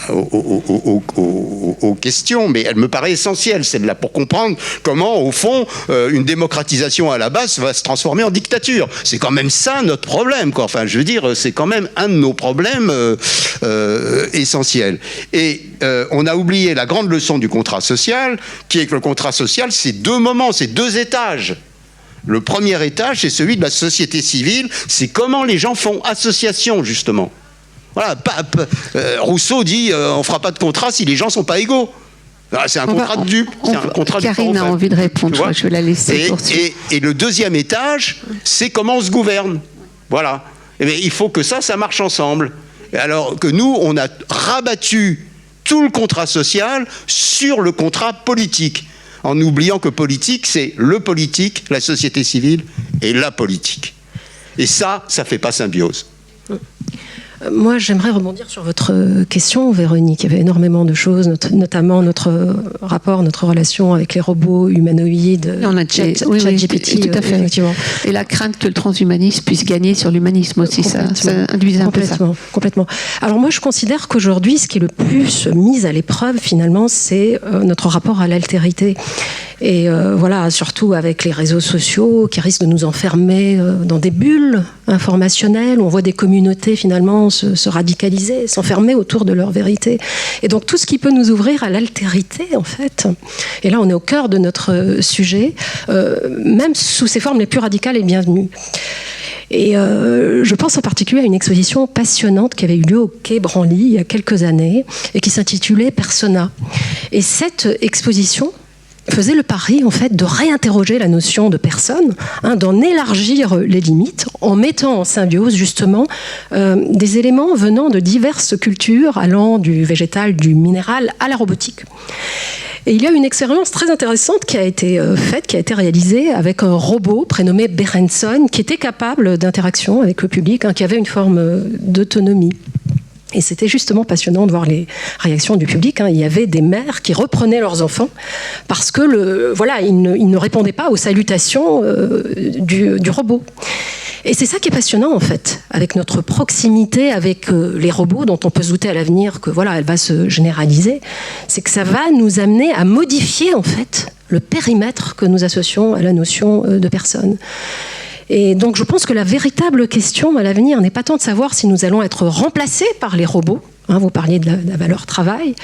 aux questions, mais elle me paraît essentielle, celle-là, pour comprendre comment, au fond, une démocratisation à la base va se transformer en dictature. C'est quand même ça notre problème, quoi. Enfin, je veux dire, c'est quand même un de nos problèmes essentiels. Et on a oublié la grande leçon du contrat social, qui est que le contrat social, c'est deux moments, c'est deux étages. Le premier étage, c'est celui de la société civile, c'est comment les gens font association, justement. Voilà, Rousseau dit on ne fera pas de contrat si les gens ne sont pas égaux. C'est un contrat de dupe. Karine a envie de répondre, je vais la laisser poursuivre. Et le deuxième étage, c'est comment on se gouverne. Voilà. Et bien, il faut que ça marche ensemble. Alors que nous, on a rabattu tout le contrat social sur le contrat politique, en oubliant que politique, c'est le politique, la société civile et la politique. Et ça ne fait pas symbiose. Moi, j'aimerais rebondir sur votre question, Véronique. Il y avait énormément de choses, notamment notre rapport, notre relation avec les robots humanoïdes, ChatGPT, tout à fait. Effectivement. Et la crainte que le transhumanisme puisse gagner sur l'humanisme aussi, ça induisait un peu ça. Complètement. Alors moi, je considère qu'aujourd'hui, ce qui est le plus mis à l'épreuve, finalement, c'est notre rapport à l'altérité. Et voilà, surtout avec les réseaux sociaux qui risquent de nous enfermer dans des bulles informationnelles où on voit des communautés finalement se radicaliser, s'enfermer autour de leur vérité. Et donc tout ce qui peut nous ouvrir à l'altérité, en fait, et là on est au cœur de notre sujet, même sous ses formes les plus radicales, est bienvenue. Et je pense en particulier à une exposition passionnante qui avait eu lieu au Quai Branly il y a quelques années et qui s'intitulait Persona. Et cette exposition faisait le pari, en fait, de réinterroger la notion de personne, d'en élargir les limites, en mettant en symbiose, justement, des éléments venant de diverses cultures, allant du végétal, du minéral, à la robotique. Et il y a une expérience très intéressante qui a été faite, qui a été réalisée avec un robot prénommé Berenson, qui était capable d'interaction avec le public, qui avait une forme d'autonomie. Et c'était justement passionnant de voir les réactions du public. Il y avait des mères qui reprenaient leurs enfants parce que ils ne répondaient pas aux salutations du robot. Et c'est ça qui est passionnant, en fait, avec notre proximité avec les robots, dont on peut se douter à l'avenir que elle va se généraliser, c'est que ça va nous amener à modifier, en fait, le périmètre que nous associons à la notion de personne. Et donc je pense que la véritable question à l'avenir n'est pas tant de savoir si nous allons être remplacés par les robots, vous parliez de la valeur travail,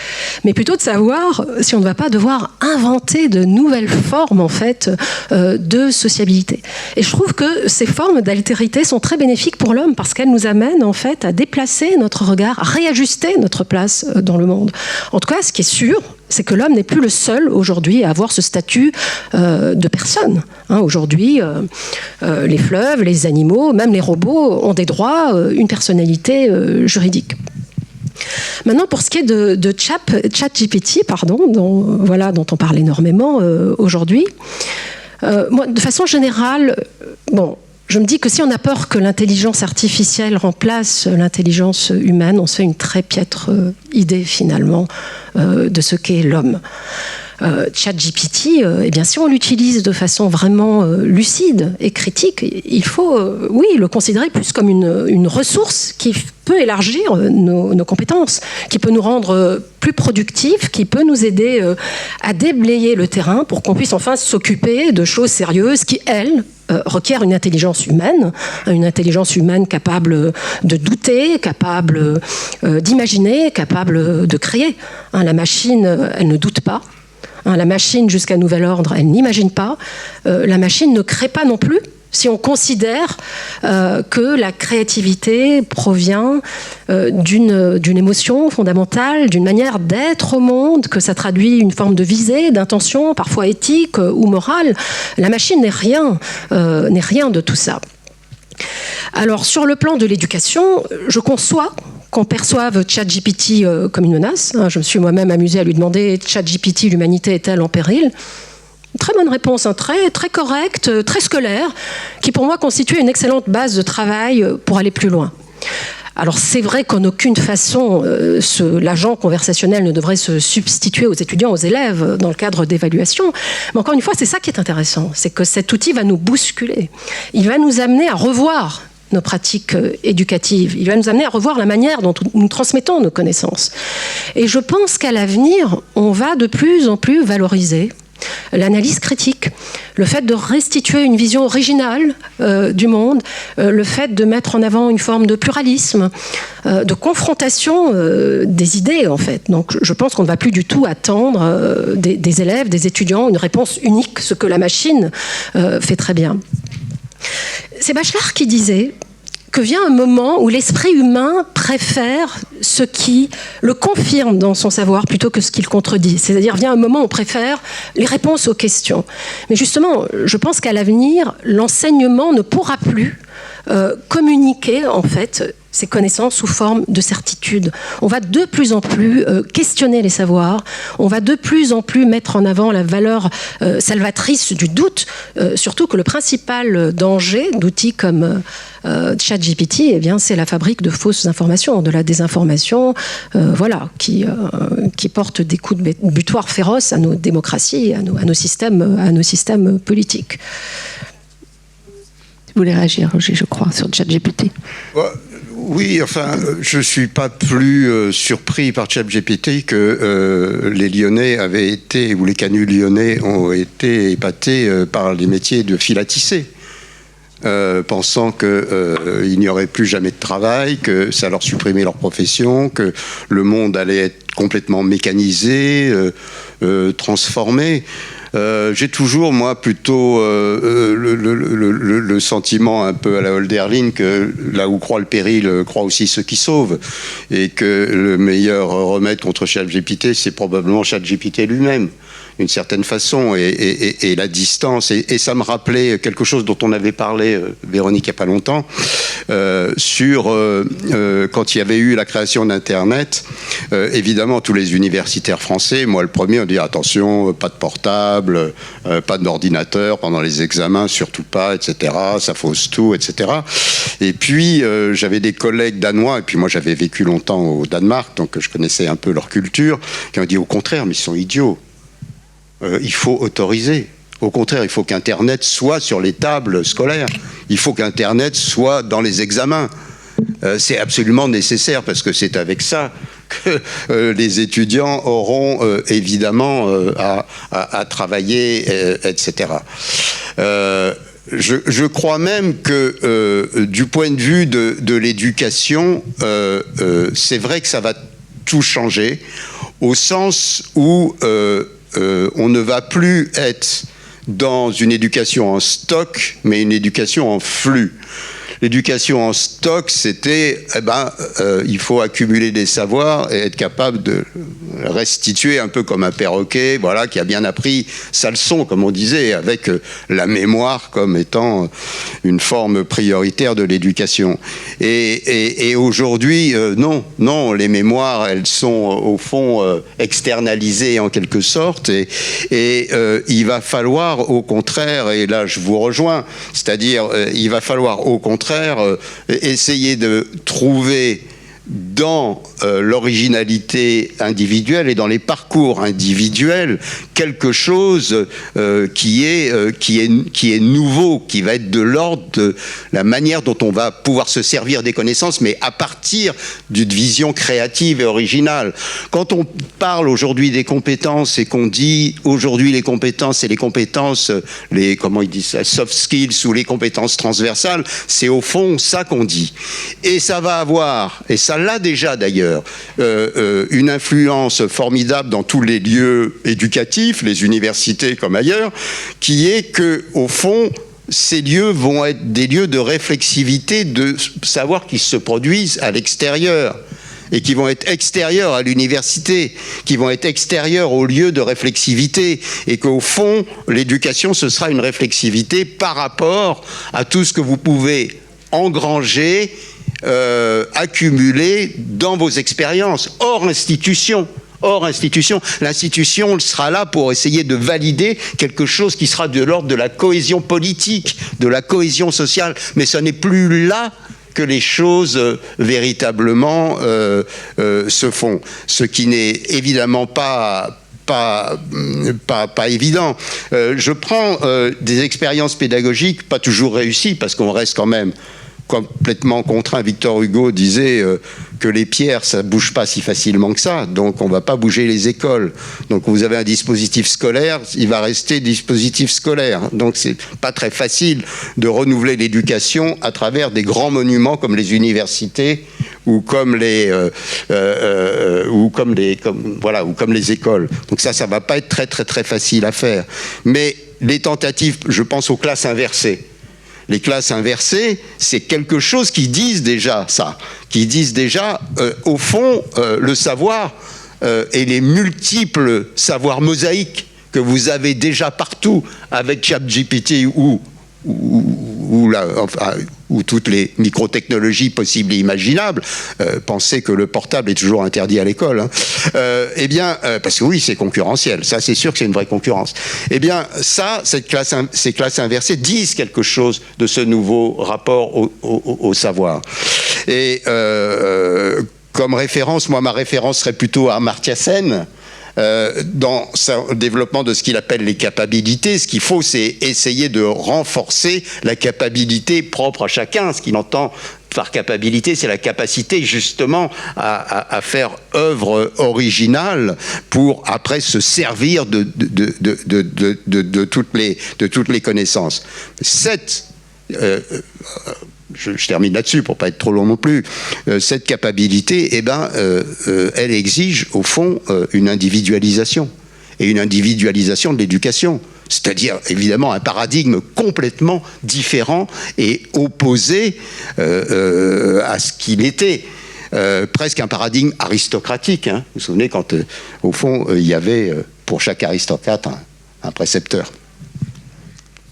mais plutôt de savoir si on ne va pas devoir inventer de nouvelles formes, en fait, de sociabilité. Et je trouve que ces formes d'altérité sont très bénéfiques pour l'homme parce qu'elles nous amènent, en fait, à déplacer notre regard, à réajuster notre place dans le monde. En tout cas, ce qui est sûr, c'est que l'homme n'est plus le seul aujourd'hui à avoir ce statut de personne. Aujourd'hui, les fleuves, les animaux, même les robots ont des droits, une personnalité juridique. Maintenant, pour ce qui est de ChatGPT, dont on parle énormément aujourd'hui, moi, de façon générale, je me dis que si on a peur que l'intelligence artificielle remplace l'intelligence humaine, on se fait une très piètre idée finalement de ce qu'est l'homme. ChatGPT, eh bien, si on l'utilise de façon vraiment lucide et critique, il faut, oui, le considérer plus comme une ressource qui peut élargir nos compétences, qui peut nous rendre plus productifs, qui peut nous aider à déblayer le terrain pour qu'on puisse enfin s'occuper de choses sérieuses qui, elles, requiert une intelligence humaine capable de douter, capable d'imaginer, capable de créer. La machine, elle ne doute pas. La machine, jusqu'à nouvel ordre, elle n'imagine pas. La machine ne crée pas non plus, si on considère que la créativité provient d'une émotion fondamentale, d'une manière d'être au monde, que ça traduit une forme de visée, d'intention, parfois éthique ou morale. La machine n'est rien de tout ça. Alors, sur le plan de l'éducation, je conçois qu'on perçoive ChatGPT comme une menace. Je me suis moi-même amusée à lui demander « ChatGPT, l'humanité est-elle en péril ?» Très bonne réponse, très, très correcte, très scolaire, qui pour moi constitue une excellente base de travail pour aller plus loin. Alors c'est vrai qu'en aucune façon, l'agent conversationnel ne devrait se substituer aux étudiants, aux élèves, dans le cadre d'évaluation. Mais encore une fois, c'est ça qui est intéressant, c'est que cet outil va nous bousculer. Il va nous amener à revoir nos pratiques éducatives. Il va nous amener à revoir la manière dont nous transmettons nos connaissances. Et je pense qu'à l'avenir, on va de plus en plus valoriser l'analyse critique, le fait de restituer une vision originale du monde, le fait de mettre en avant une forme de pluralisme, de confrontation des idées, en fait. Donc je pense qu'on ne va plus du tout attendre des élèves, des étudiants, une réponse unique, ce que la machine fait très bien. C'est Bachelard qui disait que vient un moment où l'esprit humain préfère ce qui le confirme dans son savoir plutôt que ce qui le contredit. C'est-à-dire, vient un moment où on préfère les réponses aux questions. Mais justement, je pense qu'à l'avenir, l'enseignement ne pourra plus communiquer, en fait, ces connaissances sous forme de certitude. On va de plus en plus questionner les savoirs, on va de plus en plus mettre en avant la valeur salvatrice du doute, surtout que le principal danger d'outils comme ChatGPT, eh bien, c'est la fabrique de fausses informations, de la désinformation, qui porte des coups de butoir féroces à nos démocraties, à nos systèmes politiques. Vous voulez réagir, Roger, je crois, sur ChatGPT? Oui, enfin, je ne suis pas plus surpris par ChatGPT que les Lyonnais avaient été, ou les canuts lyonnais ont été épatés par les métiers de fil à tisser. Pensant qu'il n'y aurait plus jamais de travail, que ça leur supprimait leur profession, que le monde allait être complètement mécanisé, transformé. J'ai toujours, moi, plutôt le sentiment un peu à la Hölderlin que là où croit le péril, croit aussi ceux qui sauvent. Et que le meilleur remède contre ChatGPT, c'est probablement ChatGPT lui-même, d'une certaine façon, et la distance. Et ça me rappelait quelque chose dont on avait parlé, Véronique, il n'y a pas longtemps, sur quand il y avait eu la création d'Internet. Évidemment, tous les universitaires français, moi le premier, on dit attention, pas de portable, pas d'ordinateur pendant les examens, surtout pas, etc. Ça fausse tout, etc. Et puis, j'avais des collègues danois, et puis moi j'avais vécu longtemps au Danemark, donc je connaissais un peu leur culture, qui ont dit au contraire, mais ils sont idiots. Il faut autoriser. Au contraire, il faut qu'Internet soit sur les tables scolaires. Il faut qu'Internet soit dans les examens. C'est absolument nécessaire parce que c'est avec ça que les étudiants auront évidemment à travailler, etc. Je crois même que du point de vue de l'éducation, c'est vrai que ça va tout changer au sens où on ne va plus être dans une éducation en stock, mais une éducation en flux. L'éducation en stock, c'était, il faut accumuler des savoirs et être capable de restituer un peu comme un perroquet, voilà, qui a bien appris sa leçon, comme on disait, avec la mémoire comme étant une forme prioritaire de l'éducation. Et aujourd'hui, non, les mémoires, elles sont au fond externalisées en quelque sorte, et il va falloir au contraire, et là je vous rejoins, c'est-à-dire il va falloir au contraire essayer de trouver dans l'originalité individuelle et dans les parcours individuels quelque chose qui est nouveau, qui va être de l'ordre de la manière dont on va pouvoir se servir des connaissances, mais à partir d'une vision créative et originale. Quand on parle aujourd'hui des compétences et qu'on dit aujourd'hui les compétences, c'est les compétences, comment ils disent ça, soft skills ou les compétences transversales, c'est au fond ça qu'on dit. Et ça va avoir, et ça l'a déjà d'ailleurs, une influence formidable dans tous les lieux éducatifs, les universités comme ailleurs, qui est que, au fond, ces lieux vont être des lieux de réflexivité, de savoir qui se produisent à l'extérieur, et qui vont être extérieurs à l'université, qui vont être extérieurs aux lieux de réflexivité, et qu'au fond, l'éducation, ce sera une réflexivité par rapport à tout ce que vous pouvez engranger, accumuler dans vos expériences, hors institution. L'institution sera là pour essayer de valider quelque chose qui sera de l'ordre de la cohésion politique, de la cohésion sociale, mais ce n'est plus là que les choses véritablement se font. Ce qui n'est évidemment pas évident. Je prends des expériences pédagogiques pas toujours réussies, parce qu'on reste quand même complètement contraint. Victor Hugo disait que les pierres, ça ne bouge pas si facilement que ça, donc on ne va pas bouger les écoles. Donc vous avez un dispositif scolaire, il va rester dispositif scolaire. Donc c'est pas très facile de renouveler l'éducation à travers des grands monuments comme les universités ou comme les écoles. Donc ça va pas être très très très facile à faire. Mais les tentatives, je pense aux classes inversées. Les classes inversées, c'est quelque chose qui disent déjà ça, qui disent déjà, au fond, le savoir et les multiples savoirs mosaïques que vous avez déjà partout avec ChatGPT ou toutes les microtechnologies possibles et imaginables. Pensez que le portable est toujours interdit à l'école. Parce que oui, c'est concurrentiel. Ça, c'est sûr que c'est une vraie concurrence. Eh bien, ces classes inversées disent quelque chose de ce nouveau rapport au savoir. Et comme référence, moi, ma référence serait plutôt Amartya Sen, dans le développement de ce qu'il appelle les capacités. Ce qu'il faut, c'est essayer de renforcer la capacité propre à chacun. Ce qu'il entend par capacité, c'est la capacité justement à faire œuvre originale pour après se servir de toutes les connaissances. Je termine là-dessus pour pas être trop long non plus. Cette capacité, elle exige au fond une individualisation, et une individualisation de l'éducation. C'est-à-dire évidemment un paradigme complètement différent et opposé à ce qu'il était. Presque un paradigme aristocratique. Vous vous souvenez quand au fond il y avait pour chaque aristocrate un précepteur.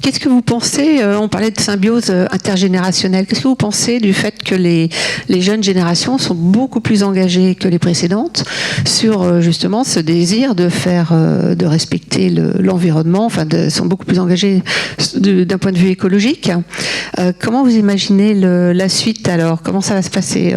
Qu'est-ce que vous pensez, on parlait de symbiose intergénérationnelle, qu'est-ce que vous pensez du fait que les jeunes générations sont beaucoup plus engagées que les précédentes sur justement ce désir de respecter l'environnement, sont beaucoup plus engagées d'un point de vue écologique. Comment vous imaginez la suite alors? Comment ça va se passer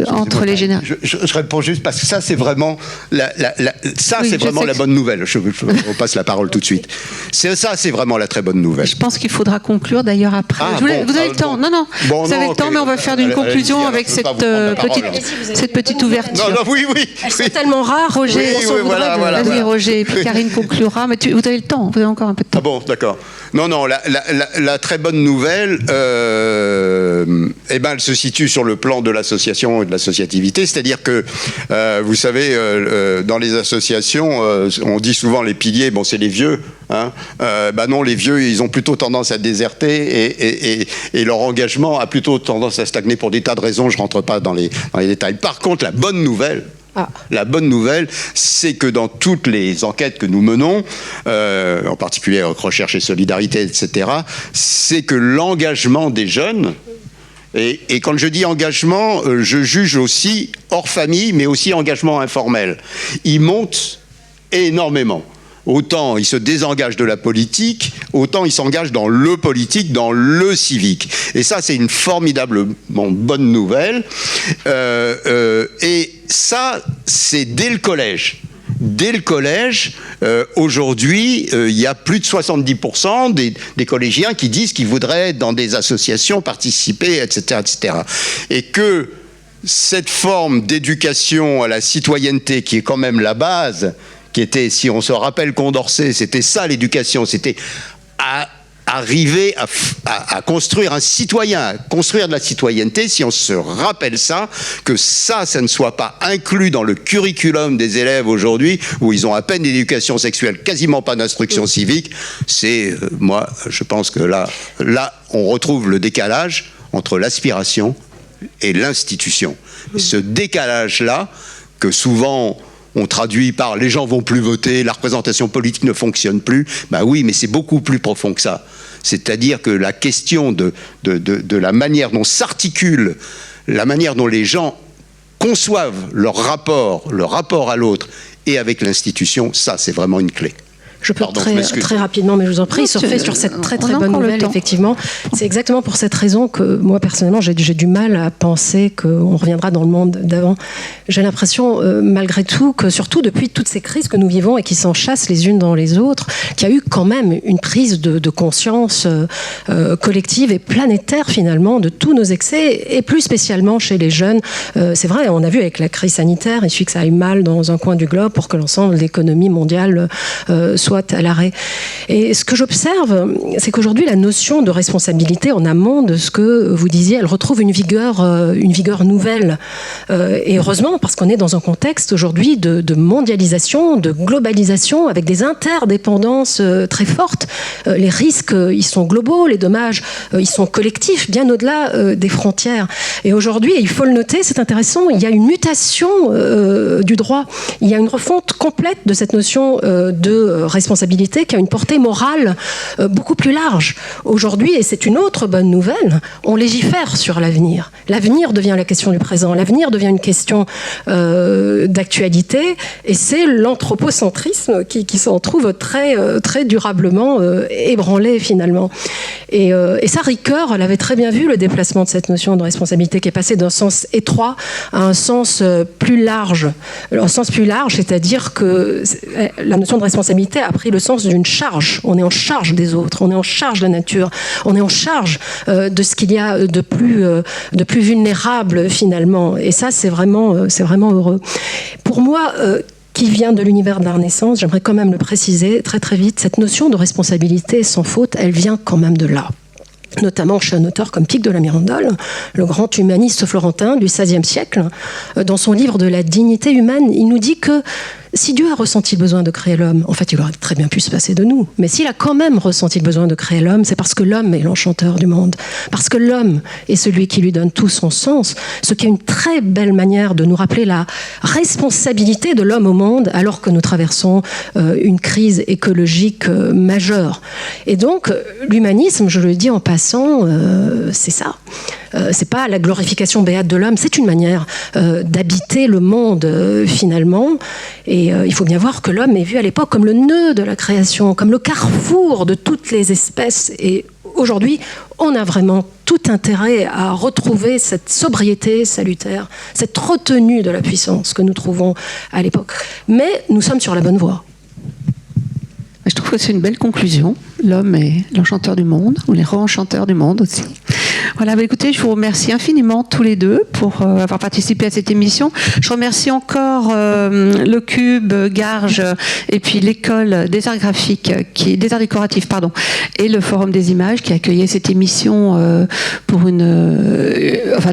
entre les générations? Je réponds juste parce que ça c'est vraiment la bonne nouvelle. Je vous passe la parole tout de suite. C'est vraiment la très bonne nouvelle. Je pense qu'il faudra conclure d'ailleurs après. Vous avez le temps. Non. Vous avez le temps, mais on va faire une conclusion avec cette petite ouverture. Non, oui. Elles sont tellement rares, Roger. Vas-y, Roger, et puis Karine conclura. Mais vous avez le temps, vous avez encore un peu de temps. Ah bon, d'accord. Non, la très bonne nouvelle, elle se situe sur le plan de l'association et de l'associativité. C'est-à-dire que, vous savez, dans les associations, on dit souvent les piliers, c'est les vieux. Hein, non, les vieux, ils ont plutôt tendance à déserter et leur engagement a plutôt tendance à stagner pour des tas de raisons. Je ne rentre pas dans les détails. Par contre, la bonne nouvelle, c'est que dans toutes les enquêtes que nous menons, en particulier avec Recherche et Solidarité, etc., c'est que l'engagement des jeunes, et quand je dis engagement, je juge aussi hors famille, mais aussi engagement informel, il monte énormément. Autant il se désengage de la politique, autant il s'engage dans le politique, dans le civique. Et ça, c'est une formidablement bonne nouvelle. Et ça, c'est dès le collège. Dès le collège, aujourd'hui, il y a plus de 70% des collégiens qui disent qu'ils voudraient, dans des associations, participer, etc., etc. Et que cette forme d'éducation à la citoyenneté, qui est quand même la base, qui était, si on se rappelle Condorcet, c'était ça l'éducation, c'était arriver à construire un citoyen, à construire de la citoyenneté, si on se rappelle ça, que ça ne soit pas inclus dans le curriculum des élèves aujourd'hui, où ils ont à peine d'éducation sexuelle, quasiment pas d'instruction civique, c'est, moi, je pense que là, on retrouve le décalage entre l'aspiration et l'institution. Ce décalage-là, que souvent on traduit par « les gens vont plus voter, la représentation politique ne fonctionne plus », oui, mais c'est beaucoup plus profond que ça. C'est-à-dire que la question de la manière dont s'articule, la manière dont les gens conçoivent leur rapport à l'autre et avec l'institution, ça, c'est vraiment une clé. Je peux très rapidement, mais je vous en prie, surfer sur cette très bonne nouvelle, effectivement. C'est exactement pour cette raison que moi, personnellement, j'ai du mal à penser qu'on reviendra dans le monde d'avant. J'ai l'impression, malgré tout, que surtout depuis toutes ces crises que nous vivons et qui s'enchassent les unes dans les autres, qu'il y a eu quand même une prise de conscience collective et planétaire, finalement, de tous nos excès, et plus spécialement chez les jeunes. C'est vrai, on a vu avec la crise sanitaire, il suffit que ça aille mal dans un coin du globe pour que l'ensemble de l'économie mondiale soit à l'arrêt. Et ce que j'observe, c'est qu'aujourd'hui, la notion de responsabilité en amont de ce que vous disiez, elle retrouve une vigueur nouvelle. Et heureusement, parce qu'on est dans un contexte aujourd'hui de mondialisation, de globalisation, avec des interdépendances très fortes. Les risques, ils sont globaux, les dommages, ils sont collectifs, bien au-delà des frontières. Et aujourd'hui, et il faut le noter, c'est intéressant, il y a une mutation du droit. Il y a une refonte complète de cette notion de responsabilité qui a une portée morale beaucoup plus large. Aujourd'hui, et c'est une autre bonne nouvelle, on légifère sur l'avenir. L'avenir devient la question du présent, l'avenir devient une question d'actualité, et c'est l'anthropocentrisme qui s'en trouve très durablement ébranlé finalement. Et ça, Ricoeur, elle avait très bien vu le déplacement de cette notion de responsabilité qui est passée d'un sens étroit à un sens plus large. Un sens plus large, c'est-à-dire que la notion de responsabilité a pris le sens d'une charge. On est en charge des autres, on est en charge de la nature, on est en charge de ce qu'il y a de plus vulnérable finalement. Et ça, c'est vraiment heureux. Pour moi, qui vient de l'univers de la Renaissance, j'aimerais quand même le préciser très très vite, cette notion de responsabilité sans faute, elle vient quand même de là. Notamment chez un auteur comme Pic de la Mirandole, le grand humaniste florentin du XVIe siècle. Dans son livre de la dignité humaine, il nous dit que si Dieu a ressenti le besoin de créer l'homme, en fait, il aurait très bien pu se passer de nous. Mais s'il a quand même ressenti le besoin de créer l'homme, c'est parce que l'homme est l'enchanteur du monde. Parce que l'homme est celui qui lui donne tout son sens. Ce qui est une très belle manière de nous rappeler la responsabilité de l'homme au monde, alors que nous traversons une crise écologique majeure. Et donc, l'humanisme, je le dis en passant, c'est ça. C'est pas la glorification béate de l'homme, c'est une manière d'habiter le monde finalement. Et il faut bien voir que l'homme est vu à l'époque comme le nœud de la création, comme le carrefour de toutes les espèces. Et aujourd'hui, on a vraiment tout intérêt à retrouver cette sobriété salutaire, cette retenue de la puissance que nous trouvons à l'époque. Mais nous sommes sur la bonne voie. Je trouve que c'est une belle conclusion. L'homme est l'enchanteur du monde, ou les re-enchanteurs du monde aussi. Voilà, écoutez, je vous remercie infiniment tous les deux pour avoir participé à cette émission. Je remercie encore le Cube, Garges et puis l'école des arts graphiques, des arts décoratifs, pardon, et le Forum des images qui accueillait cette émission pour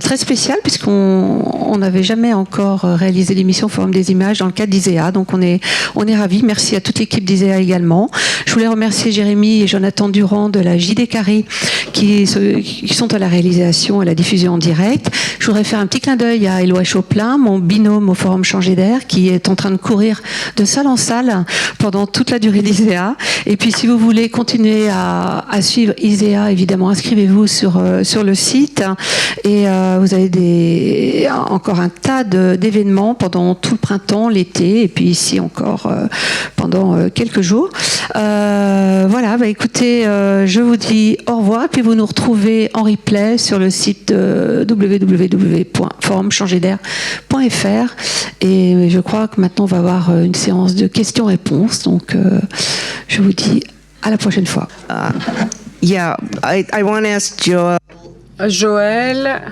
très spéciale puisqu'on n'avait jamais encore réalisé l'émission Forum des images dans le cadre d'ISEA. Donc on est ravis. Merci à toute l'équipe d'ISEA également. Je voulais remercier Jérémy et Jonathan Durand de la JD Carré qui sont à la réalisation et à la diffusion en direct. Je voudrais faire un petit clin d'œil à Éloi Choplin, mon binôme au Forum Changer d'air, qui est en train de courir de salle en salle pendant toute la durée d'ISEA. Et puis si vous voulez continuer à suivre ISEA, évidemment, inscrivez-vous sur le site. Et vous avez encore un tas d'événements pendant tout le printemps, l'été, et puis ici encore pendant quelques jours. Voilà, écoutez, je vous dis au revoir, puis vous nous retrouvez en replay sur le site www.forumchangerdair.fr. Et je crois que maintenant on va avoir une séance de questions-réponses. Donc je vous dis à la prochaine fois. Yeah, I want to ask Joel. Joël,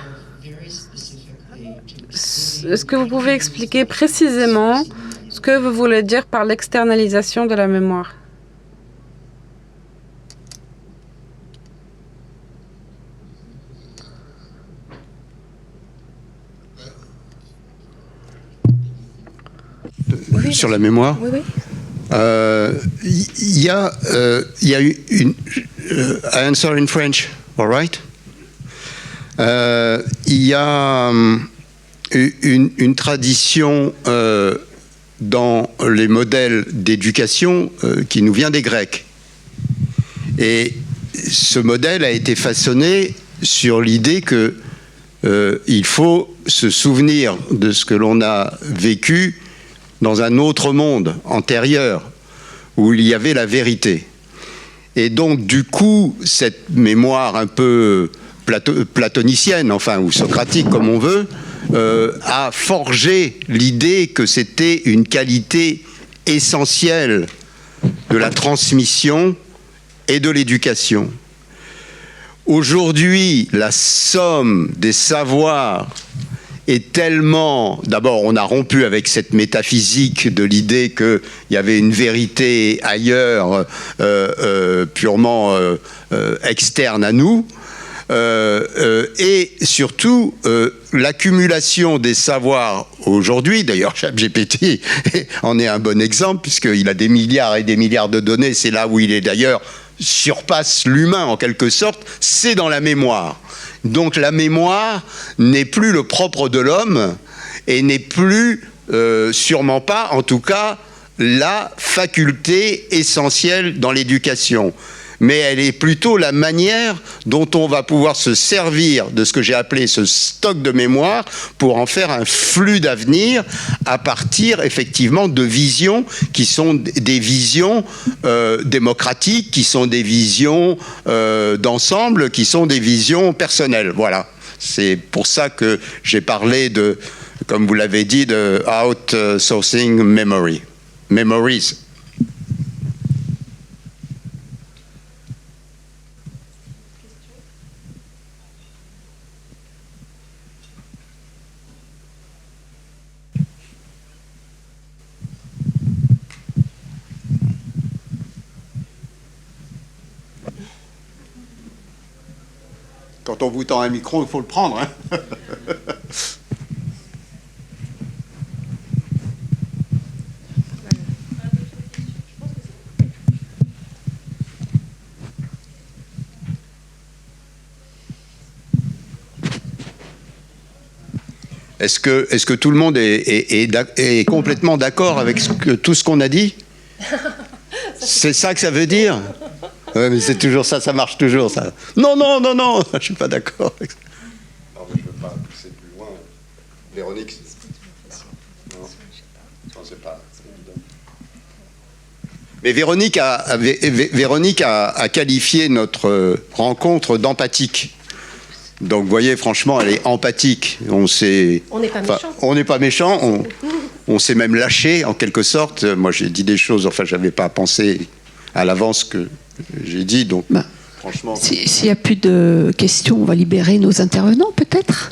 est-ce que vous pouvez expliquer précisément ce que vous voulez dire par l'externalisation de la mémoire? Sur la mémoire? Oui, oui. Il y a eu une... I answer in French, all right? Il y a une tradition dans les modèles d'éducation qui nous vient des Grecs. Et ce modèle a été façonné sur l'idée que il faut se souvenir de ce que l'on a vécu dans un autre monde antérieur où il y avait la vérité. Et donc, du coup, cette mémoire un peu platonicienne, enfin, ou socratique, comme on veut, a forgé l'idée que c'était une qualité essentielle de la transmission et de l'éducation. Aujourd'hui, la somme des savoirs est tellement... D'abord, on a rompu avec cette métaphysique de l'idée qu'il y avait une vérité ailleurs, purement externe à nous. Et surtout, l'accumulation des savoirs aujourd'hui, d'ailleurs ChatGPT en est un bon exemple, puisqu'il a des milliards et des milliards de données, c'est là où il est d'ailleurs surpasse l'humain en quelque sorte, c'est dans la mémoire. Donc la mémoire n'est plus le propre de l'homme et n'est plus, sûrement pas, en tout cas, la faculté essentielle dans l'éducation. Mais elle est plutôt la manière dont on va pouvoir se servir de ce que j'ai appelé ce stock de mémoire pour en faire un flux d'avenir à partir effectivement de visions qui sont des visions démocratiques, qui sont des visions d'ensemble, qui sont des visions personnelles. Voilà. C'est pour ça que j'ai parlé de, comme vous l'avez dit, de outsourcing memories. Quand on vous tend un micro, il faut le prendre. Hein. Est-ce que tout le monde est complètement d'accord avec tout ce qu'on a dit? C'est ça que ça veut dire? Ouais, mais c'est toujours ça, ça marche toujours, ça. Non, je suis pas d'accord. Non, mais je veux pas pousser plus loin. Véronique, non, c'est pas évident. Mais Véronique a qualifié notre rencontre d'empathique. Donc, vous voyez, franchement, elle est empathique. On n'est pas méchant. On n'est pas méchant. On s'est même lâché, en quelque sorte. Moi, j'ai dit des choses, enfin, j'avais pas pensé à l'avance que j'ai dit, donc franchement. S'il n'y a plus de questions, on va libérer nos intervenants, peut-être.